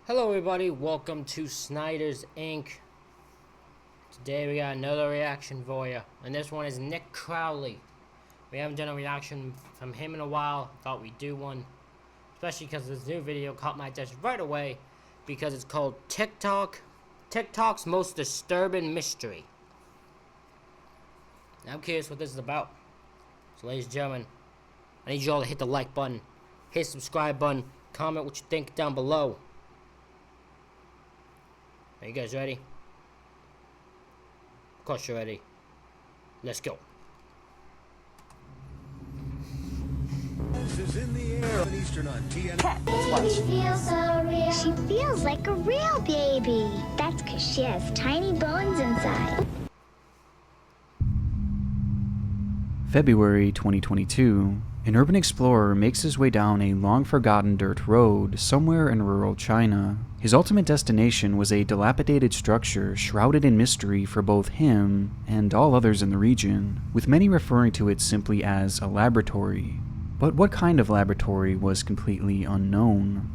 Hello everybody, welcome to Snyder's Inc. Today we got another reaction for you, and this one is Nick Crowley. We haven't done a reaction from him in a while, thought we'd do one, especially because this new video caught my attention right away, because it's called TikTok's Most Disturbing Mystery. Now I'm curious what this is about, so ladies and gentlemen, I need you all to hit the like button, hit the subscribe button, comment what you think down below. Are you guys ready? Of course you're ready. Let's go. Is in the air on Eastern on TN. She feels like a real baby. That's because she has tiny bones inside. February 2022, an urban explorer makes his way down a long-forgotten dirt road somewhere in rural China. His ultimate destination was a dilapidated structure shrouded in mystery for both him and all others in the region, with many referring to it simply as a laboratory. But what kind of laboratory was completely unknown.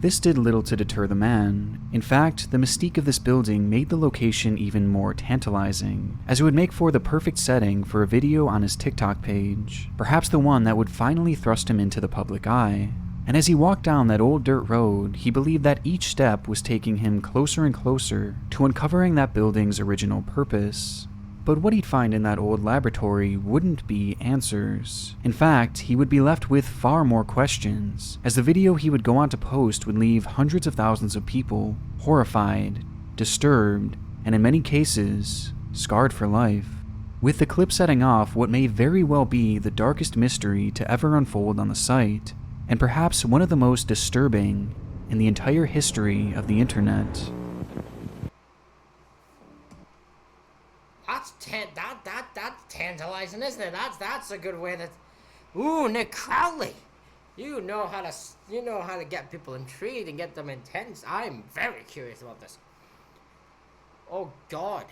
This did little to deter the man. In fact, the mystique of this building made the location even more tantalizing, as it would make for the perfect setting for a video on his TikTok page, perhaps the one that would finally thrust him into the public eye. And as he walked down that old dirt road, he believed that each step was taking him closer and closer to uncovering that building's original purpose. But what he'd find in that old laboratory wouldn't be answers. In fact, he would be left with far more questions, as the video he would go on to post would leave hundreds of thousands of people horrified, disturbed, and in many cases, scarred for life. With the clip setting off what may very well be the darkest mystery to ever unfold on the site, and perhaps one of the most disturbing in the entire history of the internet. That's tantalizing, isn't it? That's a good way to. Ooh, Nick Crowley, you know how to get people intrigued and get them intense. I'm very curious about this. Oh God.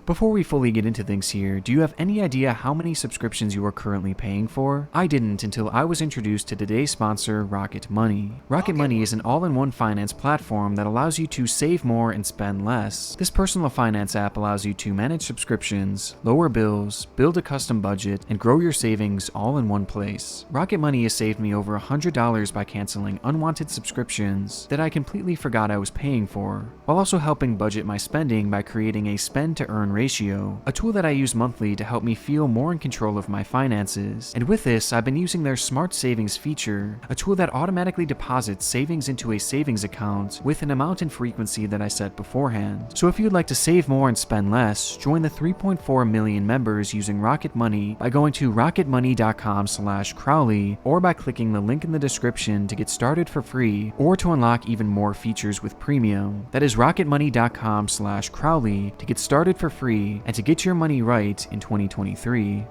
Before we fully get into things here, do you have any idea how many subscriptions you are currently paying for? I didn't until I was introduced to today's sponsor, Rocket Money. Rocket Money is an all-in-one finance platform that allows you to save more and spend less. This personal finance app allows you to manage subscriptions, lower bills, build a custom budget, and grow your savings all in one place. Rocket Money has saved me over $100 by canceling unwanted subscriptions that I completely forgot I was paying for, while also helping budget my spending by creating a spend-to-earn ratio, a tool that I use monthly to help me feel more in control of my finances. And with this, I've been using their Smart Savings feature, a tool that automatically deposits savings into a savings account with an amount and frequency that I set beforehand. So if you'd like to save more and spend less, join the 3.4 million members using Rocket Money by going to rocketmoney.com/Crowley or by clicking the link in the description to get started for free or to unlock even more features with premium. That is rocketmoney.com/Crowley to get started for free and to get your money right in 2023.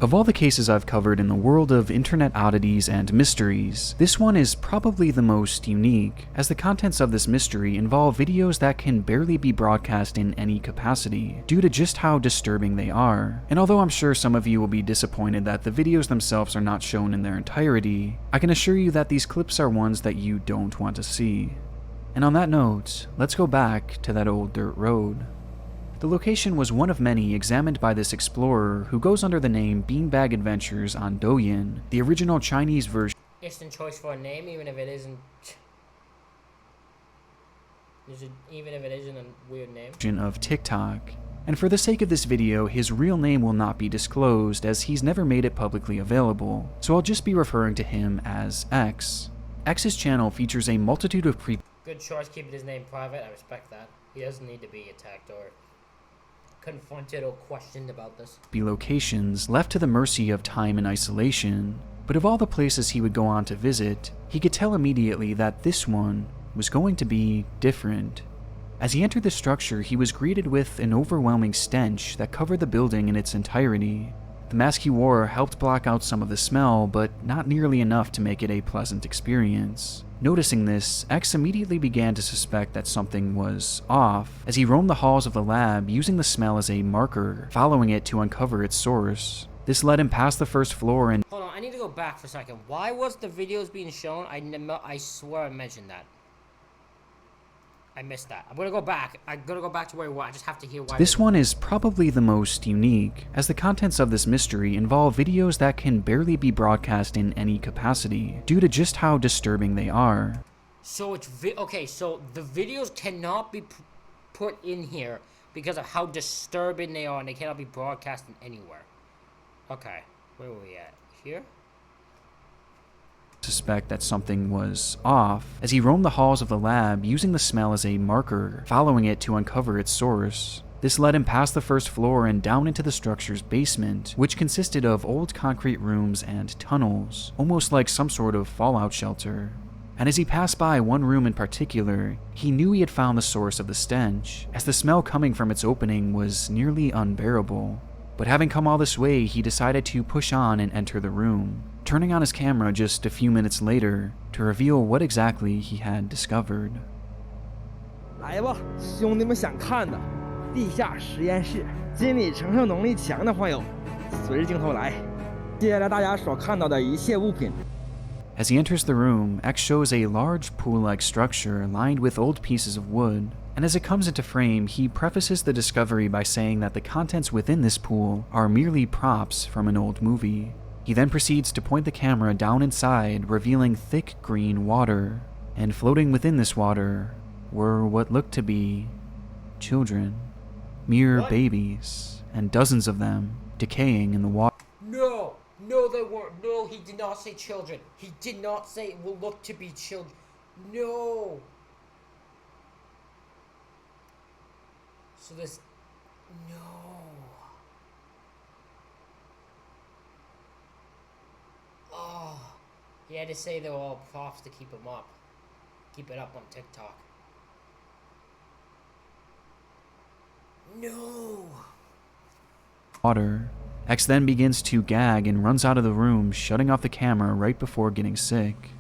Of all the cases I've covered in the world of internet oddities and mysteries, this one is probably the most unique, as the contents of this mystery involve videos that can barely be broadcast in any capacity, due to just how disturbing they are. And although I'm sure some of you will be disappointed that the videos themselves are not shown in their entirety, I can assure you that these clips are ones that you don't want to see. And on that note, let's go back to that old dirt road. The location was one of many examined by this explorer who goes under the name Beanbag Adventures on Douyin, the original Chinese version. Instant choice for a name, even if it isn't a weird name. Of TikTok. And for the sake of this video, his real name will not be disclosed as he's never made it publicly available, so I'll just be referring to him as X. X's channel features a multitude of Good choice keeping his name private, I respect that. He doesn't need to be attacked or confronted or questioned about this. Locations left to the mercy of time and isolation, but of all the places he would go on to visit, he could tell immediately that this one was going to be different. As he entered the structure, he was greeted with an overwhelming stench that covered the building in its entirety. The mask he wore helped block out some of the smell, but not nearly enough to make it a pleasant experience. Noticing this, X immediately began to suspect that something was off, as he roamed the halls of the lab using the smell as a marker, following it to uncover its source. This led him past the first floor and Hold on, I need to go back for a second. Why was the videos being shown? I swear I mentioned that. I missed that. I'm gonna go back. I'm gonna go back to where we were. I just have to hear why. this one is probably the most unique, as the contents of this mystery involve videos that can barely be broadcast in any capacity, due to just how disturbing they are. So it's okay. So the videos cannot be put in here because of how disturbing they are, and they cannot be broadcasted anywhere. Okay, where were we at? Here? Suspect that something was off as he roamed the halls of the lab using the smell as a marker, following it to uncover its source. This led him past the first floor and down into the structure's basement, which consisted of old concrete rooms and tunnels, almost like some sort of fallout shelter. And as he passed by one room in particular, he knew he had found the source of the stench, as the smell coming from its opening was nearly unbearable. But having come all this way, he decided to push on and enter the room, turning on his camera just a few minutes later to reveal what exactly he had discovered. 来吧，兄弟们想看的，地下实验室，心理承受能力强的患有，随着镜头来。接下来大家所看到的一切物品。 As he enters the room, X shows a large pool-like structure lined with old pieces of wood, and as it comes into frame, he prefaces the discovery by saying that the contents within this pool are merely props from an old movie. He then proceeds to point the camera down inside, revealing thick green water, and floating within this water were what looked to be children, mere babies, and dozens of them decaying in the water. No, they weren't. No, he did not say children. He did not say it will look to be children. No. So this... No. Oh. He had to say they were all props to keep him up. Keep it up on TikTok. No. Water. X then begins to gag and runs out of the room, shutting off the camera right before getting sick.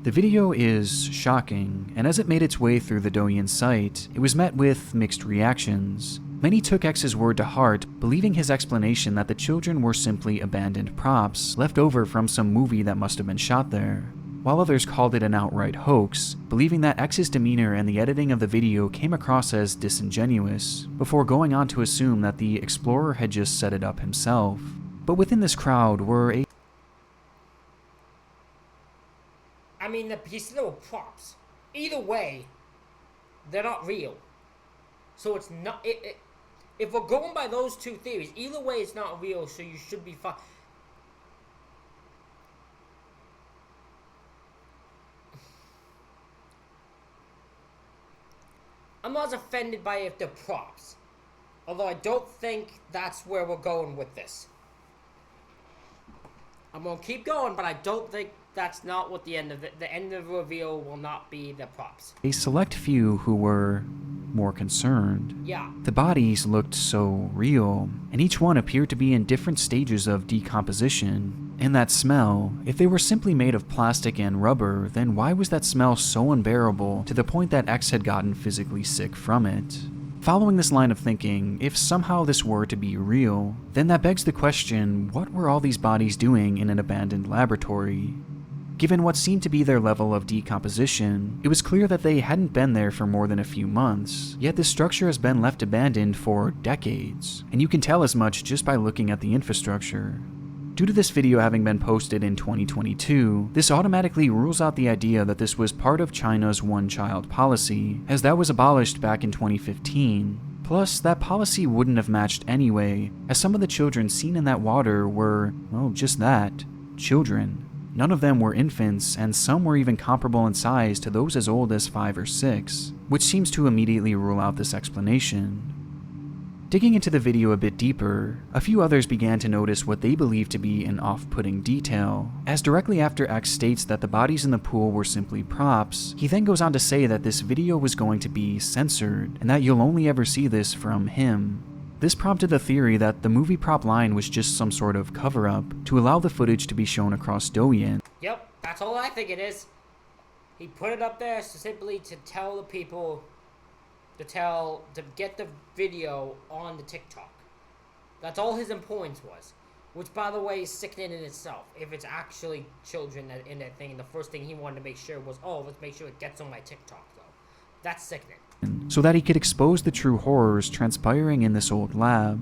The video is shocking, and as it made its way through the Douyin site, it was met with mixed reactions. Many took X's word to heart, believing his explanation that the children were simply abandoned props left over from some movie that must have been shot there, while others called it an outright hoax, believing that X's demeanor and the editing of the video came across as disingenuous, before going on to assume that the explorer had just set it up himself. But within this crowd were a... I mean, he said they were props. Either way, they're not real. So it's not... if we're going by those two theories, either way it's not real, so you should be fine. I'm not as offended by if they're props. Although I don't think that's where we're going with this. I'm gonna keep going, but I don't think that's not what the end of it. The end of the reveal will not be the props. A select few who were more concerned. Yeah. The bodies looked so real, and each one appeared to be in different stages of decomposition. And that smell, if they were simply made of plastic and rubber, then why was that smell so unbearable to the point that X had gotten physically sick from it? Following this line of thinking, if somehow this were to be real, then that begs the question, what were all these bodies doing in an abandoned laboratory? Given what seemed to be their level of decomposition, it was clear that they hadn't been there for more than a few months, yet this structure has been left abandoned for decades, and you can tell as much just by looking at the infrastructure. Due to this video having been posted in 2022, this automatically rules out the idea that this was part of China's one-child policy, as that was abolished back in 2015. Plus, that policy wouldn't have matched anyway, as some of the children seen in that water were, well, just that, children. None of them were infants, and some were even comparable in size to those as old as 5 or 6, which seems to immediately rule out this explanation. Digging into the video a bit deeper, a few others began to notice what they believed to be an off-putting detail, as directly after X states that the bodies in the pool were simply props, he then goes on to say that this video was going to be censored, and that you'll only ever see this from him. This prompted the theory that the movie prop line was just some sort of cover-up to allow the footage to be shown across Douyin. Yep, that's all I think it is. He put it up there simply to tell the people, to get the video on the TikTok. That's all his importance was. Which, by the way, is sickening in itself. If it's actually children that in that thing, the first thing he wanted to make sure was, oh, let's make sure it gets on my TikTok, though. That's sickening. So that he could expose the true horrors transpiring in this old lab.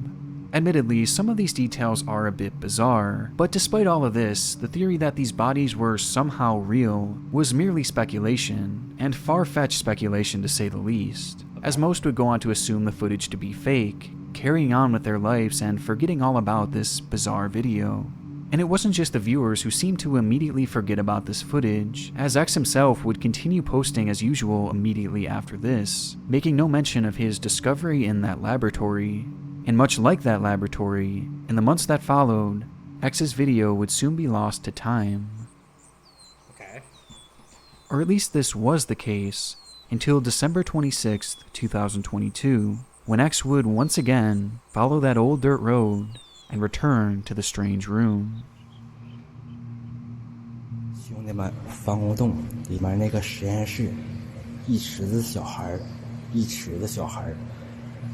Admittedly, some of these details are a bit bizarre, but despite all of this, the theory that these bodies were somehow real was merely speculation, and far-fetched speculation to say the least, as most would go on to assume the footage to be fake, carrying on with their lives and forgetting all about this bizarre video. And it wasn't just the viewers who seemed to immediately forget about this footage, as X himself would continue posting as usual immediately after this, making no mention of his discovery in that laboratory. And much like that laboratory, in the months that followed, X's video would soon be lost to time. Okay. Or at least this was the case, until December 26th, 2022, when X would once again follow that old dirt road and return to the strange room. 兄弟们，防空洞里面那个实验室，一池子小孩，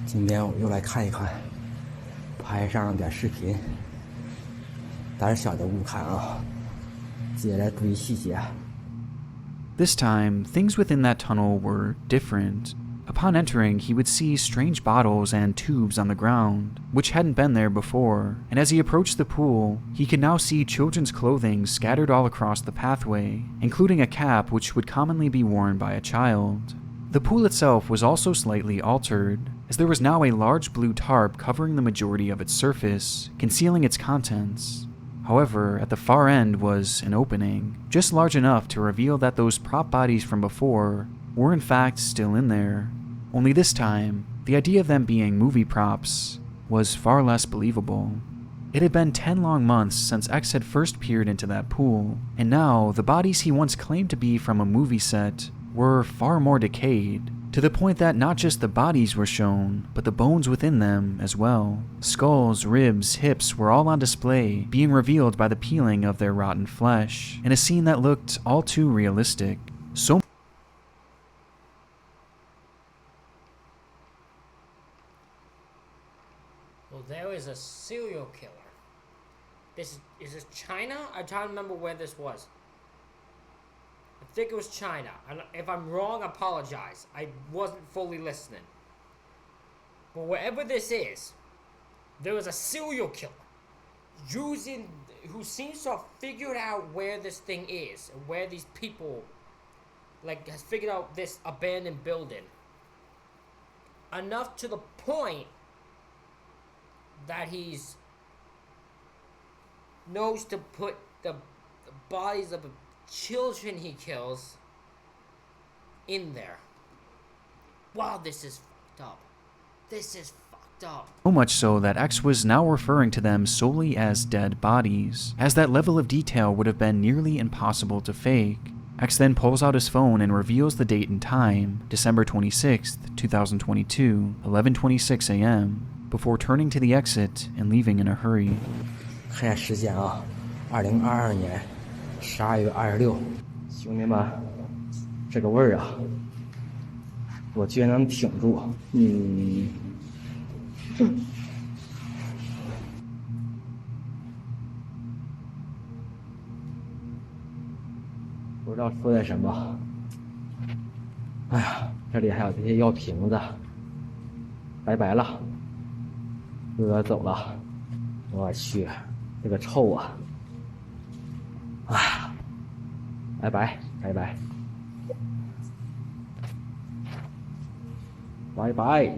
今天我又来看一看，拍上点视频，胆小的勿看啊，接着注意细节。 This time, things within that tunnel were different. Upon entering, he would see strange bottles and tubes on the ground, which hadn't been there before, and as he approached the pool, he could now see children's clothing scattered all across the pathway, including a cap which would commonly be worn by a child. The pool itself was also slightly altered, as there was now a large blue tarp covering the majority of its surface, concealing its contents. However, at the far end was an opening, just large enough to reveal that those prop bodies from before were in fact still in there. Only this time, the idea of them being movie props was far less believable. It had been 10 long months since X had first peered into that pool, and now the bodies he once claimed to be from a movie set were far more decayed, to the point that not just the bodies were shown, but the bones within them as well. Skulls, ribs, hips were all on display, being revealed by the peeling of their rotten flesh, in a scene that looked all too realistic. So Well, there is a serial killer. Is this China? I'm trying to remember where this was. I think it was China. If I'm wrong, I apologize. I wasn't fully listening. But wherever this is, there is a serial killer who seems to have figured out where this thing is and where these people, has figured out this abandoned building. Enough to the point that he's knows to put the bodies of the children he kills in there. Wow, this is fucked up. This is fucked up. So much so that X was now referring to them solely as dead bodies, as that level of detail would have been nearly impossible to fake. X then pulls out his phone and reveals the date and time, December 26th, 2022, 11:26 a.m., before turning to the exit and leaving in a hurry. 看时间啊，2022年12月26，兄弟们，这个味儿啊，我居然能挺住，不知道说点什么。哎呀，这里还有这些药瓶子，拜拜了，哥走了，我去。这个臭啊！啊，拜拜拜拜拜拜，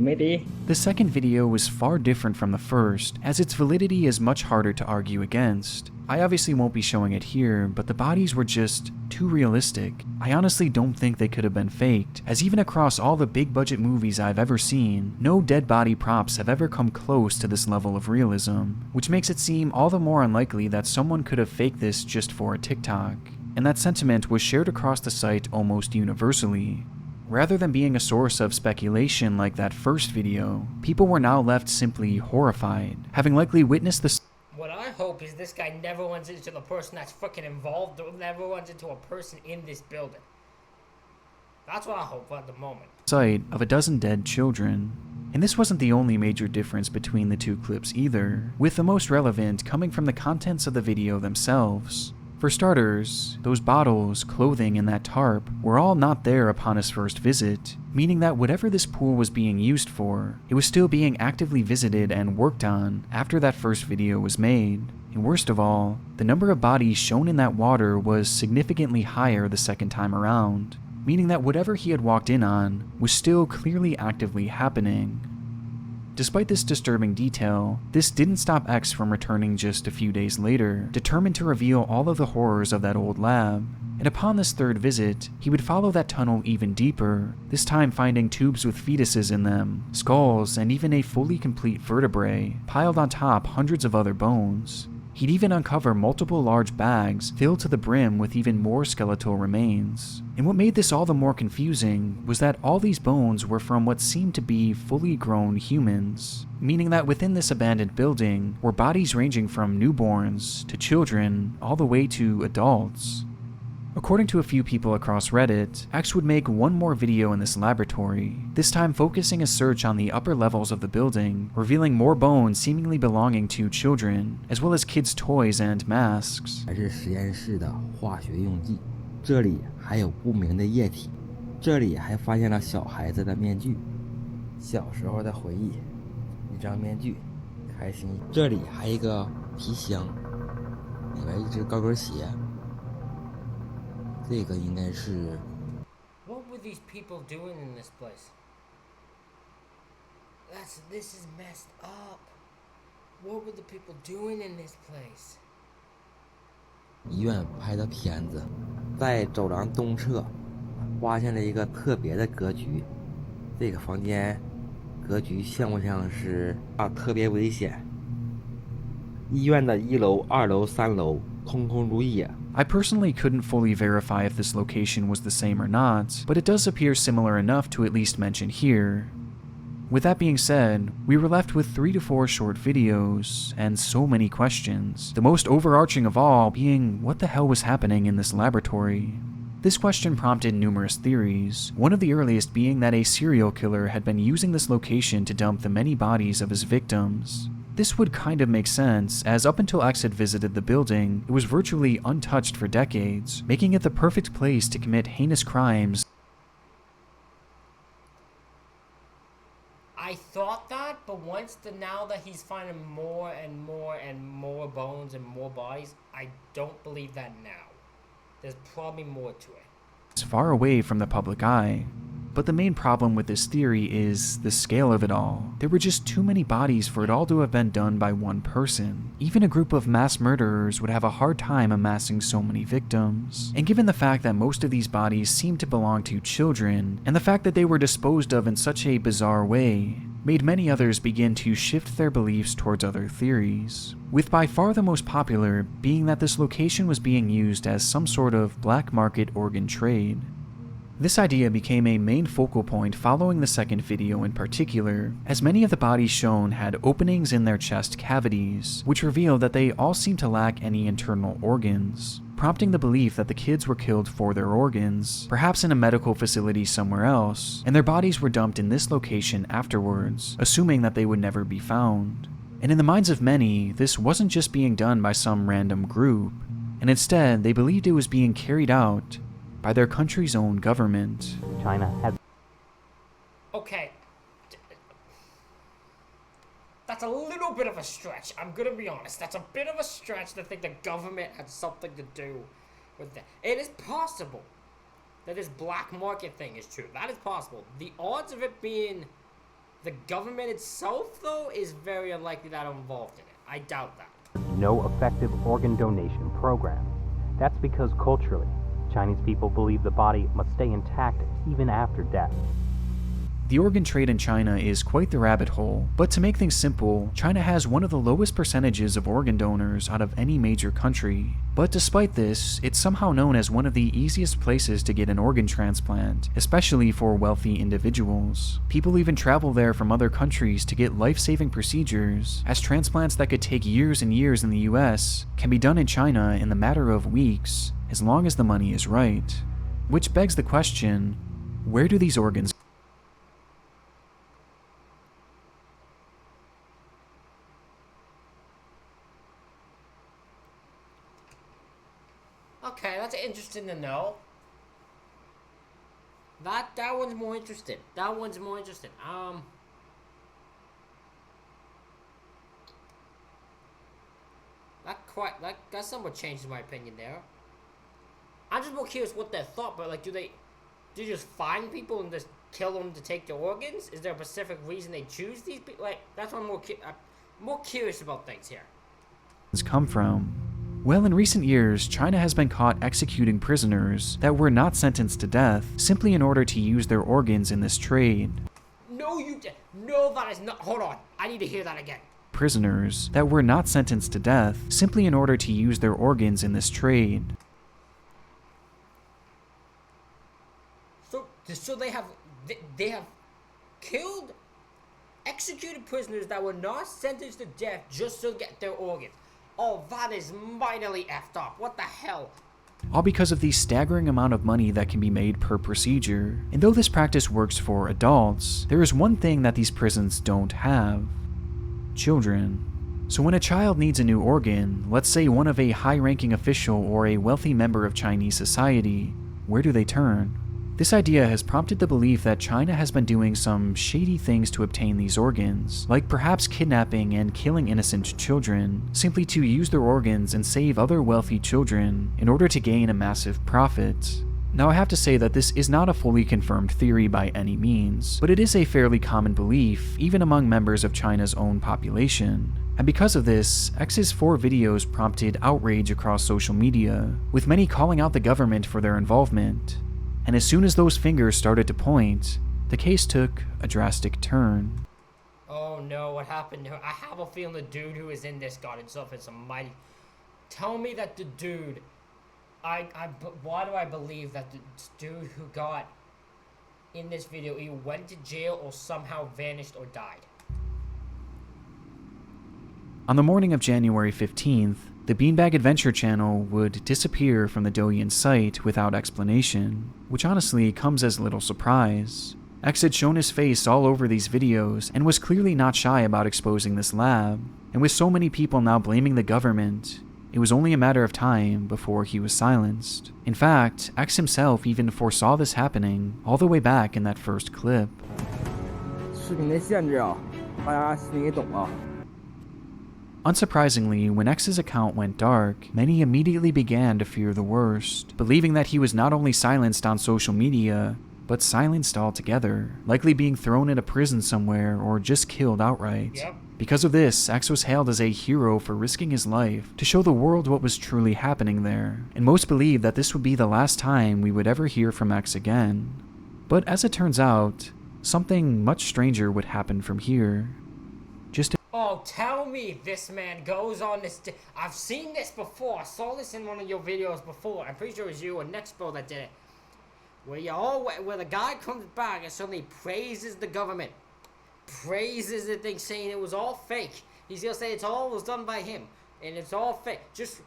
没得。 The second video was far different from the first, as its validity is much harder to argue against. I obviously won't be showing it here, but the bodies were just too realistic. I honestly don't think they could have been faked, as even across all the big budget movies I've ever seen, no dead body props have ever come close to this level of realism, which makes it seem all the more unlikely that someone could have faked this just for a TikTok. And that sentiment was shared across the site almost universally. Rather than being a source of speculation like that first video, people were now left simply horrified, having likely witnessed the What I hope is this guy never runs into the person that's freaking involved, or never runs into a person in this building. That's what I hope at the moment. sight of a dozen dead children. And this wasn't the only major difference between the two clips either, with the most relevant coming from the contents of the video themselves. For starters, those bottles, clothing, and that tarp were all not there upon his first visit, meaning that whatever this pool was being used for, it was still being actively visited and worked on after that first video was made. And worst of all, the number of bodies shown in that water was significantly higher the second time around, meaning that whatever he had walked in on was still clearly actively happening. Despite this disturbing detail, this didn't stop X from returning just a few days later, determined to reveal all of the horrors of that old lab. And upon this third visit, he would follow that tunnel even deeper, this time finding tubes with fetuses in them, skulls, and even a fully complete vertebrae, piled on top hundreds of other bones. He'd even uncover multiple large bags filled to the brim with even more skeletal remains. And what made this all the more confusing was that all these bones were from what seemed to be fully grown humans, meaning that within this abandoned building were bodies ranging from newborns to children all the way to adults. According to a few people across Reddit, X would make one more video in this laboratory, this time focusing his search on the upper levels of the building, revealing more bones seemingly belonging to children, as well as kids' toys and masks. 还是实验室的化学用剂，这里还有不明的液体，这里还发现了小孩子的面具，小时候的回忆，一张面具，开心。这里还有一个皮箱，里面一只高跟鞋。 这个应该是 What were these people doing in this place? This is messed up. What were the people doing in this place? 医院拍的片子，在走廊东侧发现了一个特别的格局。这个房间格局像不像是特别危险？医院的1楼、2楼、3楼空空如也。 I personally couldn't fully verify if this location was the same or not, but it does appear similar enough to at least mention here. With that being said, we were left with 3 to 4 short videos, and so many questions, the most overarching of all being what the hell was happening in this laboratory. This question prompted numerous theories, one of the earliest being that a serial killer had been using this location to dump the many bodies of his victims. This would kind of make sense, as up until X had visited the building, it was virtually untouched for decades, making it the perfect place to commit heinous crimes. I thought that, but now that he's finding more and more and more bones and more bodies, I don't believe that now. There's probably more to it. It's far away from the public eye. But the main problem with this theory is the scale of it all. There were just too many bodies for it all to have been done by one person. Even a group of mass murderers would have a hard time amassing so many victims. And given the fact that most of these bodies seemed to belong to children, and the fact that they were disposed of in such a bizarre way, made many others begin to shift their beliefs towards other theories, with by far the most popular being that this location was being used as some sort of black market organ trade. This idea became a main focal point following the second video in particular, as many of the bodies shown had openings in their chest cavities, which revealed that they all seemed to lack any internal organs, prompting the belief that the kids were killed for their organs, perhaps in a medical facility somewhere else, and their bodies were dumped in this location afterwards, assuming that they would never be found. And in the minds of many, this wasn't just being done by some random group, and instead they believed it was being carried out by their country's own government. China has. Okay. That's a little bit of a stretch. I'm gonna be honest. That's a bit of a stretch to think the government had something to do with that. It is possible that this black market thing is true. That is possible. The odds of it being the government itself, though, is very unlikely that I'm involved in it. I doubt that. No effective organ donation program. That's because culturally, Chinese people believe the body must stay intact even after death. The organ trade in China is quite the rabbit hole, but to make things simple, China has one of the lowest percentages of organ donors out of any major country. But despite this, it's somehow known as one of the easiest places to get an organ transplant, especially for wealthy individuals. People even travel there from other countries to get life-saving procedures, as transplants that could take years and years in the US can be done in China in the matter of weeks, as long as the money is right. Which begs the question, where do these organs interesting to know. That one's more interesting. That one's more interesting. That somewhat changes my opinion there. I'm just more curious what their thought, but like, do they just find people and just kill them to take their organs? Is there a specific reason they choose these people? Like, that's what I'm more curious about things here. Come from? Well, in recent years, China has been caught executing prisoners that were not sentenced to death simply in order to use their organs in this trade. No, no, that is not. Hold on, I need to hear that again. Prisoners that were not sentenced to death simply in order to use their organs in this trade. So they have killed, executed prisoners that were not sentenced to death just to get their organs. Oh, that is mightily effed up. What the hell? All because of the staggering amount of money that can be made per procedure. And though this practice works for adults, there is one thing that these prisons don't have: children. So when a child needs a new organ, let's say one of a high-ranking official or a wealthy member of Chinese society, where do they turn? This idea has prompted the belief that China has been doing some shady things to obtain these organs, like perhaps kidnapping and killing innocent children, simply to use their organs and save other wealthy children in order to gain a massive profit. Now I have to say that this is not a fully confirmed theory by any means, but it is a fairly common belief even among members of China's own population. And because of this, X's 4 videos prompted outrage across social media, with many calling out the government for their involvement. And as soon as those fingers started to point, the case took a drastic turn. Oh no, what happened to her? I have a feeling the dude who is in this got himself in some mighty... Tell me that the dude... Why do I believe that the dude who got in this video either went to jail or somehow vanished or died? On the morning of January 15th, the Beanbag Adventure channel would disappear from the Douyin site without explanation, which honestly comes as little surprise. X had shown his face all over these videos and was clearly not shy about exposing this lab, and with so many people now blaming the government, it was only a matter of time before he was silenced. In fact, X himself even foresaw this happening all the way back in that first clip. 视频的限制啊，大家心里懂啊。 Unsurprisingly, when X's account went dark, many immediately began to fear the worst, believing that he was not only silenced on social media, but silenced altogether, likely being thrown in a prison somewhere or just killed outright. Yep. Because of this, X was hailed as a hero for risking his life to show the world what was truly happening there, and most believed that this would be the last time we would ever hear from X again. But as it turns out, something much stranger would happen from here. Oh, tell me this man goes on this... I've seen this before. I saw this in one of your videos before. I'm pretty sure it was you or Nexpo that did it. Where the guy comes back and suddenly praises the government. Praises the thing, saying it was all fake. He's gonna say was done by him. And it's all fake. It's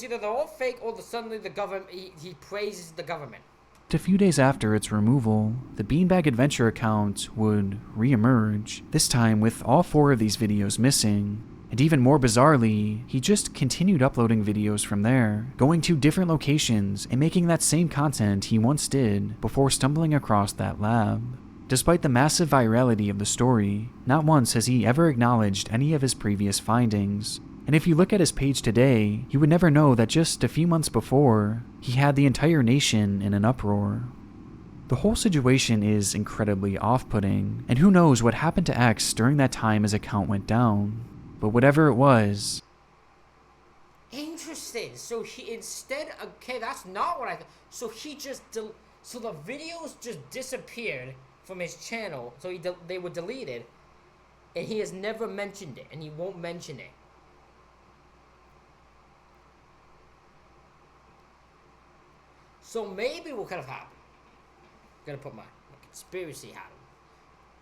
either they're all fake or suddenly the government... He praises the government. A few days after its removal, the Beanbag Adventure account would re-emerge, this time with all 4 of these videos missing. And even more bizarrely, he just continued uploading videos from there, going to different locations and making that same content he once did before stumbling across that lab. Despite the massive virality of the story, not once has he ever acknowledged any of his previous findings. And if you look at his page today, you would never know that just a few months before, he had the entire nation in an uproar. The whole situation is incredibly off-putting, and who knows what happened to X during that time his account went down. But whatever it was... Interesting. So he instead... Okay, that's not what I thought. So he just... So the videos just disappeared from his channel. So they were deleted. And he has never mentioned it. And he won't mention it. So maybe what could have happened, I'm gonna put my conspiracy hat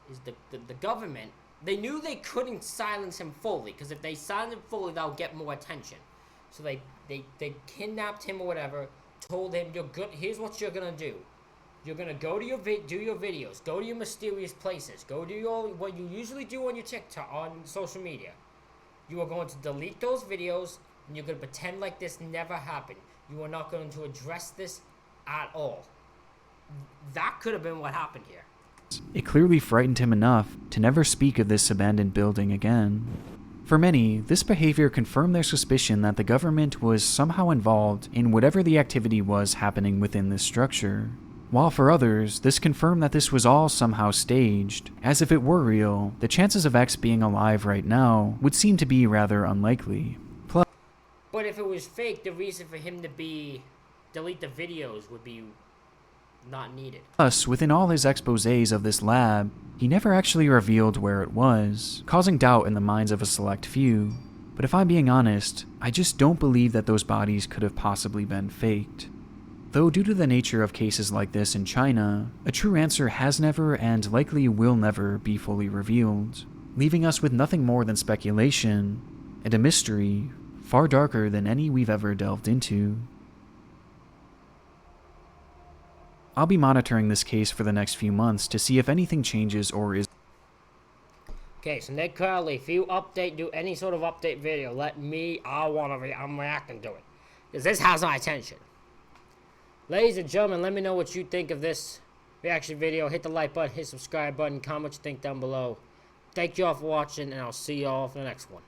on, is the government, they knew they couldn't silence him fully, because if they silence him fully, they'll get more attention. So they kidnapped him or whatever, told him, you're good, here's what you're gonna do. You're gonna go to do your videos, go to your mysterious places, go do what you usually do on your TikTok, on social media. You are going to delete those videos, and you're gonna pretend like this never happened. You are not going to address this at all. That could have been what happened here. It clearly frightened him enough to never speak of this abandoned building again. For many, this behavior confirmed their suspicion that the government was somehow involved in whatever the activity was happening within this structure. While for others, this confirmed that this was all somehow staged. As if it were real, the chances of X being alive right now would seem to be rather unlikely. Plus, But if it was fake, the reason for him to delete the videos would be not needed. within all his exposés of this lab, he never actually revealed where it was, causing doubt in the minds of a select few. But if I'm being honest, I just don't believe that those bodies could have possibly been faked. Though due to the nature of cases like this in China, a true answer has never and likely will never be fully revealed, leaving us with nothing more than speculation and a mystery far darker than any we've ever delved into. I'll be monitoring this case for the next few months to see if anything changes or is. Okay, so Nick Crowley, if you do any sort of update video, let me, I'm reacting to it. Because this has my attention. Ladies and gentlemen, let me know what you think of this reaction video. Hit the like button, hit the subscribe button, comment what you think down below. Thank you all for watching, and I'll see you all for the next one.